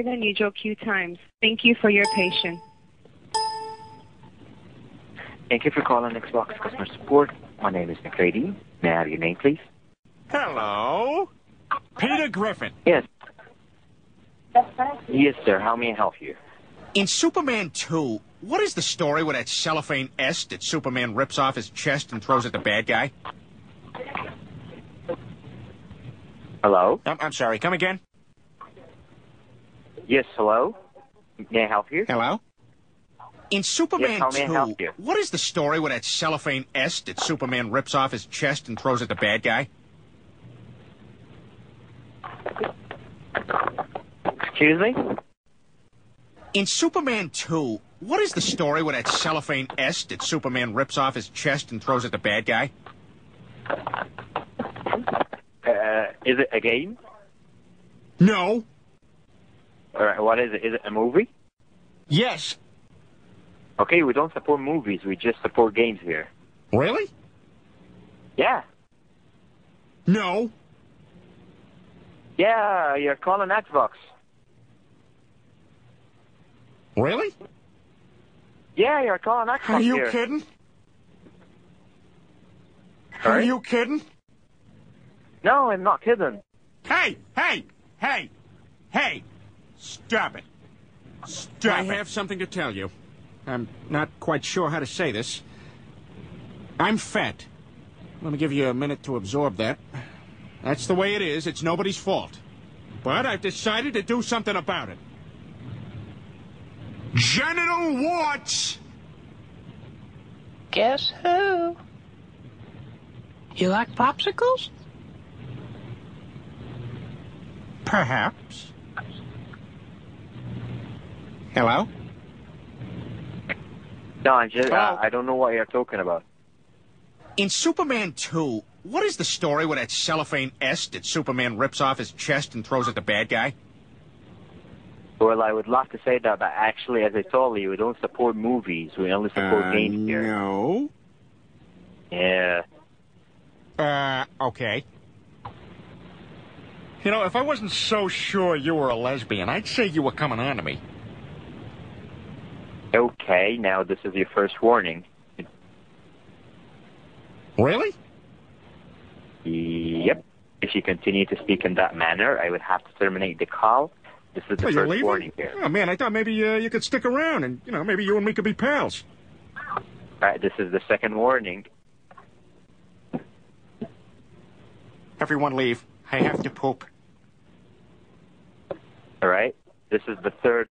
than usual queue times. Thank you for your patience. Thank you for calling Xbox customer support. My name is McCready. May I have your name, please? Hello? Peter Griffin. Yes. Yes, sir. How may I help you? In Superman 2, what is the story with that cellophane S that Superman rips off his chest and throws at the bad guy? Hello? I'm sorry, come again? Yes, hello? May I help you? Hello? In Superman Yes, how may I 2, help you? what is the story with that cellophane S that Superman rips off his chest and throws at the bad guy? Excuse me? In Superman 2, what is the story with that cellophane S that Superman rips off his chest and throws at the bad guy? Is it a game? No. All right, what is it? Is it a movie? Yes. Okay, we don't support movies. We just support games here. Really? Yeah. No. Yeah, you're calling Xbox. Really? Yeah, you're calling Xbox Are you here. kidding? Sorry? Are you kidding? No, I'm not kidding. Hey! Stop it. I have something to tell you. I'm not quite sure how to say this. I'm fat. Let me give you a minute to absorb that. That's the way it is. It's nobody's fault. But I've decided to do something about it. Genital warts! Guess who? You like popsicles? Perhaps. Hello? No, I don't know what you're talking about. In Superman 2, what is the story with that cellophane S that Superman rips off his chest and throws at the bad guy? Well, I would love to say that, but actually, as I told you, we don't support movies. We only support games here. No. Yeah. Okay. You know, if I wasn't so sure you were a lesbian, I'd say you were coming on to me. Okay, now this is your first warning. Really? Yep. If you continue to speak in that manner, I would have to terminate the call. This is the Oh, you're first leaving? warning here. Oh, man, I thought maybe you could stick around and, maybe you and me could be pals. All right, this is the second warning. Everyone leave. I have to poop. All right? This is the third